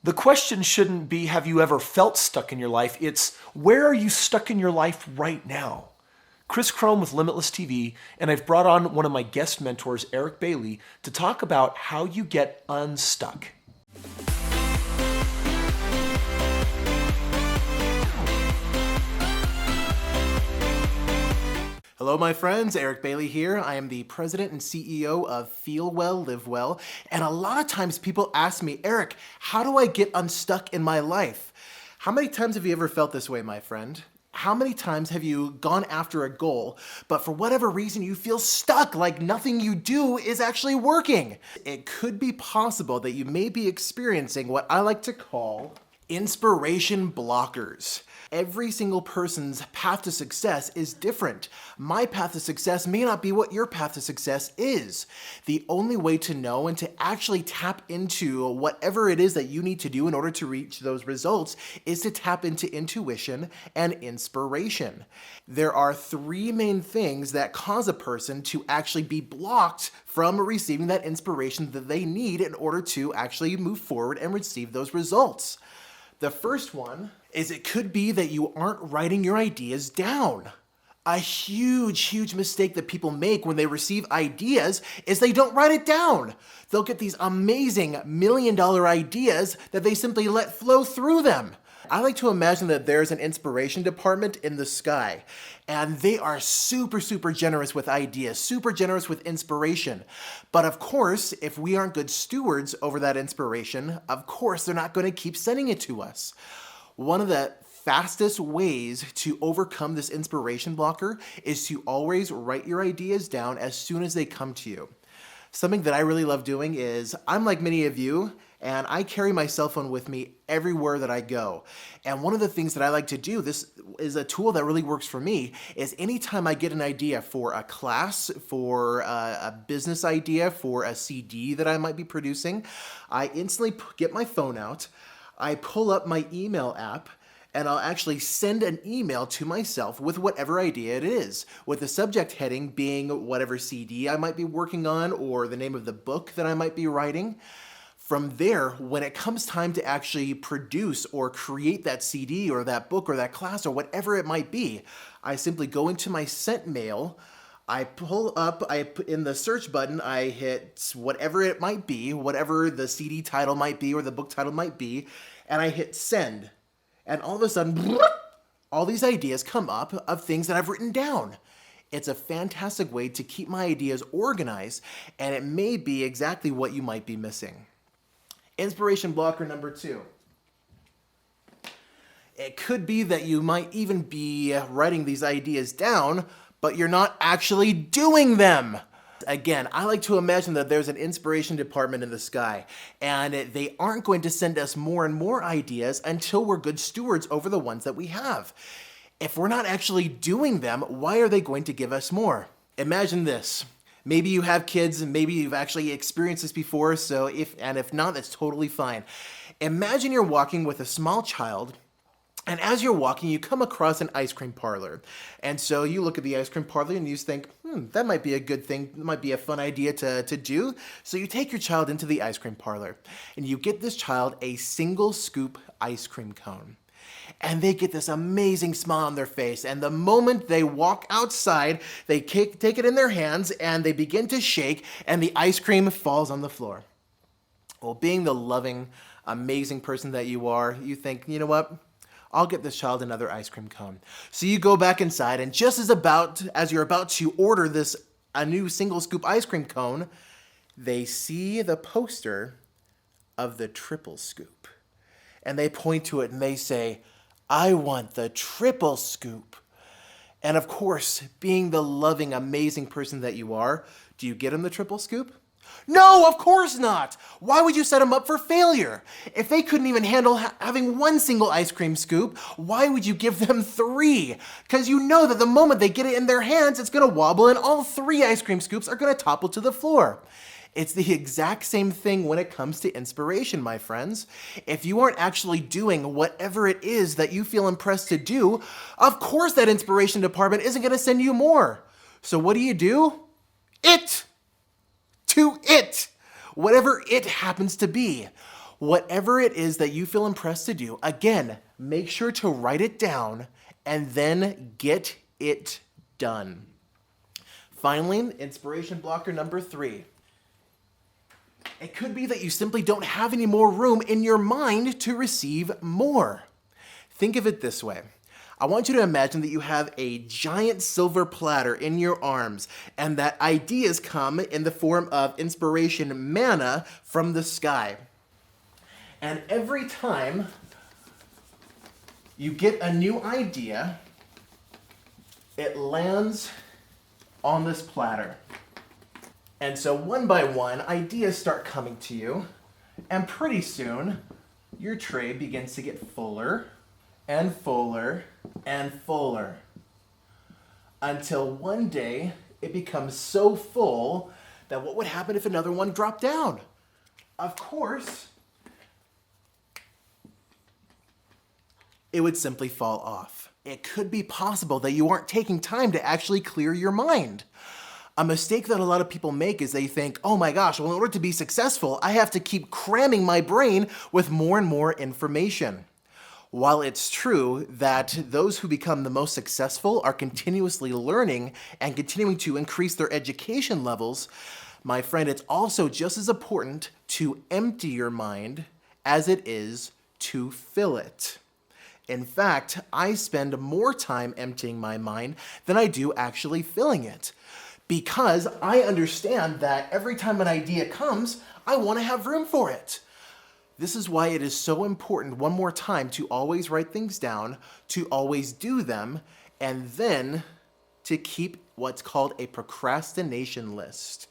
The question shouldn't be, have you ever felt stuck in your life? It's, where are you stuck in your life right now? Kris Krohn with Limitless TV, and I've brought on one of my guest mentors, Eric Bailey, to talk about how you get unstuck. Hello, my friends. Eric Bailey here. I am the president and CEO of Feel Well, Live Well. And a lot of times people ask me, Eric, how do I get unstuck in my life? How many times have you ever felt this way, my friend? How many times have you gone after a goal, but for whatever reason you feel stuck, like nothing you do is actually working? It could be possible that you may be experiencing what I like to call inspiration blockers. Every single person's path to success is different. My path to success may not be what your path to success is. The only way to know and to actually tap into whatever it is that you need to do in order to reach those results is to tap into intuition and inspiration. There are three main things that cause a person to actually be blocked from receiving that inspiration that they need in order to actually move forward and receive those results. The first one is it could be that you aren't writing your ideas down. A huge mistake that people make when they receive ideas is they don't write it down. They'll get these amazing $1 million ideas that they simply let flow through them. I like to imagine that there's an inspiration department in the sky, and they are super generous with ideas, super generous with inspiration. But of course, if we aren't good stewards over that inspiration, of course they're not going to keep sending it to us. One of the fastest ways to overcome this inspiration blocker is to always write your ideas down as soon as they come to you. Something that I really love doing is, I'm like many of you, and I carry my cell phone with me everywhere that I go. And one of the things that I like to do, this is a tool that really works for me, is anytime I get an idea for a class, for a business idea, for a CD that I might be producing, I instantly get my phone out, I pull up my email app, and I'll actually send an email to myself with whatever idea it is, with the subject heading being whatever CD I might be working on or the name of the book that I might be writing. From there, when it comes time to actually produce or create that CD or that book or that class or whatever it might be, I simply go into my sent mail, I pull up, I put in the search button, I hit whatever it might be, whatever the CD title might be or the book title might be, and I hit send. And all of a sudden, all these ideas come up of things that I've written down. It's a fantastic way to keep my ideas organized, and it may be exactly what you might be missing. Inspiration blocker number 2. It could be that you might even be writing these ideas down, but you're not actually doing them. Again, I like to imagine that there's an inspiration department in the sky, and they aren't going to send us more and more ideas until we're good stewards over the ones that we have. If we're not actually doing them, why are they going to give us more? Imagine this. Maybe you have kids and maybe you've actually experienced this before, so if not, that's totally fine. Imagine you're walking with a small child, and as you're walking, you come across an ice cream parlor. And so you look at the ice cream parlor and you think, that might be a good thing, that might be a fun idea to do. So you take your child into the ice cream parlor, and you get this child a single scoop ice cream cone. And they get this amazing smile on their face. And the moment they walk outside, they take it in their hands and they begin to shake, and the ice cream falls on the floor. Well, being the loving, amazing person that you are, you think, you know what? I'll get this child another ice cream cone. So you go back inside, and just as you're about to order a new single scoop ice cream cone, they see the poster of the triple scoop. And they point to it and they say, I want the triple scoop. And of course, being the loving, amazing person that you are, do you get them the triple scoop? No, of course not. Why would you set them up for failure? If they couldn't even handle having one single ice cream scoop, why would you give them 3? Because you know that the moment they get it in their hands, it's going to wobble and all 3 ice cream scoops are going to topple to the floor. It's the exact same thing when it comes to inspiration, my friends. If you aren't actually doing whatever it is that you feel impressed to do, of course that inspiration department isn't going to send you more. So what do? It. Whatever it happens to be. Whatever it is that you feel impressed to do, again, make sure to write it down and then get it done. Finally, inspiration blocker number 3. It could be that you simply don't have any more room in your mind to receive more. Think of it this way. I want you to imagine that you have a giant silver platter in your arms and that ideas come in the form of inspiration manna from the sky. And every time you get a new idea, it lands on this platter. And so one by one, ideas start coming to you, and pretty soon, your tray begins to get fuller and fuller and fuller, until one day it becomes so full that what would happen if another one dropped down? Of course, it would simply fall off. It could be possible that you aren't taking time to actually clear your mind. A mistake that a lot of people make is they think, oh my gosh, well, in order to be successful, I have to keep cramming my brain with more and more information. While it's true that those who become the most successful are continuously learning and continuing to increase their education levels, my friend, it's also just as important to empty your mind as it is to fill it. In fact, I spend more time emptying my mind than I do actually filling it, because I understand that every time an idea comes, I want to have room for it. This is why it is so important, one more time, to always write things down, to always do them, and then to keep what's called a procrastination list.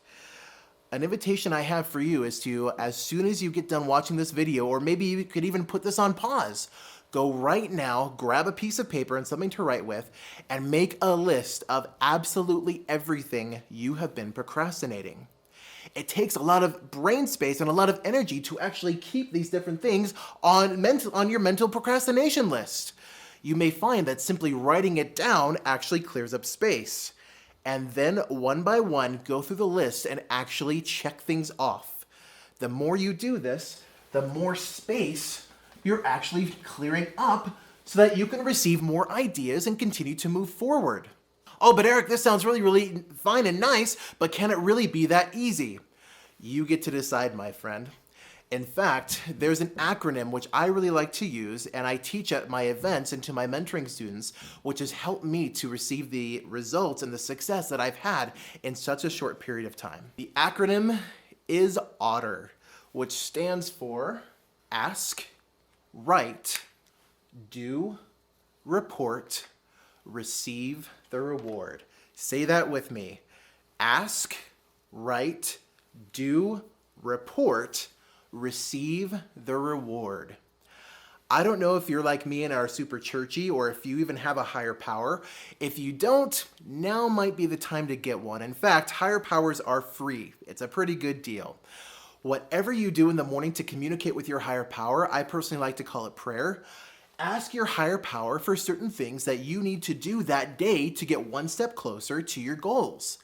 An invitation I have for you is to, as soon as you get done watching this video, or maybe you could even put this on pause, go right now, grab a piece of paper and something to write with, and make a list of absolutely everything you have been procrastinating. It takes a lot of brain space and a lot of energy to actually keep these different things on your mental procrastination list. You may find that simply writing it down actually clears up space. And then one by one, go through the list and actually check things off. The more you do this, the more space you're actually clearing up so that you can receive more ideas and continue to move forward. Oh, but Eric, this sounds really fine and nice, but can it really be that easy? You get to decide, my friend. In fact, there's an acronym which I really like to use, and I teach at my events and to my mentoring students, which has helped me to receive the results and the success that I've had in such a short period of time. The acronym is Otter, which stands for Ask, Write, Do, Report, Receive the Reward. Say that with me. Ask, write, do, report, receive the reward. I don't know if you're like me and are super churchy, or if you even have a higher power. If you don't, now might be the time to get one. In fact, higher powers are free. It's a pretty good deal. Whatever you do in the morning to communicate with your higher power, I personally like to call it prayer. Ask your higher power for certain things that you need to do that day to get one step closer to your goals.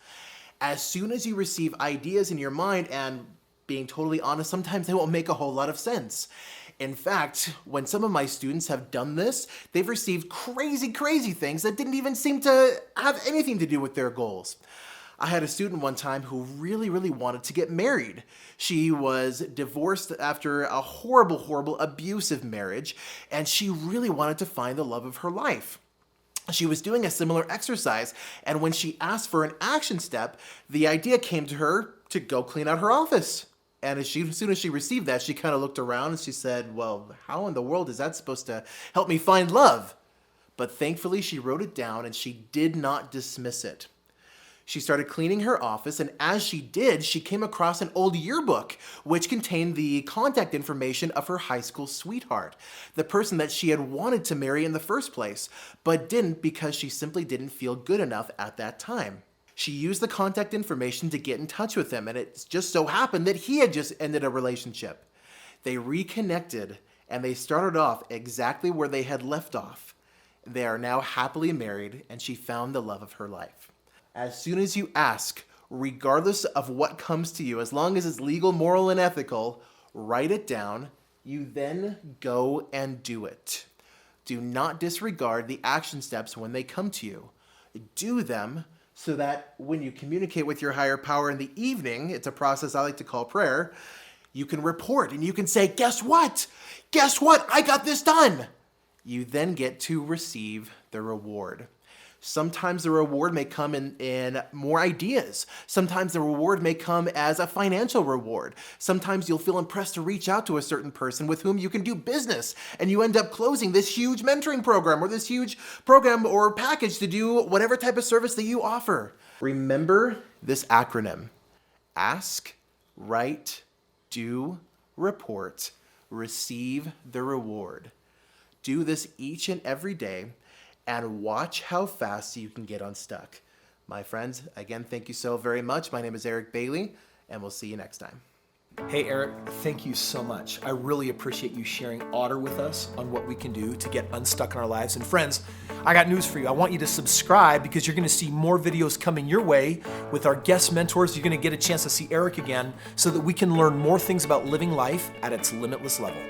As soon as you receive ideas in your mind, and being totally honest, sometimes they won't make a whole lot of sense. In fact, when some of my students have done this, they've received crazy things that didn't even seem to have anything to do with their goals. I had a student one time who really wanted to get married. She was divorced after a horrible, abusive marriage, and she really wanted to find the love of her life. She was doing a similar exercise, and when she asked for an action step, the idea came to her to go clean out her office. And as soon as she received that, she kind of looked around and she said, well, how in the world is that supposed to help me find love? But thankfully, she wrote it down and she did not dismiss it. She started cleaning her office, and as she did, she came across an old yearbook, which contained the contact information of her high school sweetheart, the person that she had wanted to marry in the first place, but didn't because she simply didn't feel good enough at that time. She used the contact information to get in touch with him, and it just so happened that he had just ended a relationship. They reconnected, and they started off exactly where they had left off. They are now happily married, and she found the love of her life. As soon as you ask, regardless of what comes to you, as long as it's legal, moral, and ethical, write it down, You then go and do it. Do not disregard the action steps when they come to you. Do them so that when you communicate with your higher power in the evening, it's a process I like to call prayer, you can report and you can say, guess what? Guess what? I got this done. You then get to receive the reward. Sometimes the reward may come in more ideas. Sometimes the reward may come as a financial reward. Sometimes you'll feel impressed to reach out to a certain person with whom you can do business, and you end up closing this huge mentoring program or this huge program or package to do whatever type of service that you offer. Remember this acronym: ask, write, do, report, receive the reward. Do this each and every day, and watch how fast you can get unstuck. My friends, again, thank you so very much. My name is Eric Bailey, and we'll see you next time. Hey Eric, thank you so much. I really appreciate you sharing Otter with us on what we can do to get unstuck in our lives. And friends, I got news for you. I want you to subscribe because you're gonna see more videos coming your way with our guest mentors. You're gonna get a chance to see Eric again so that we can learn more things about living life at its limitless level.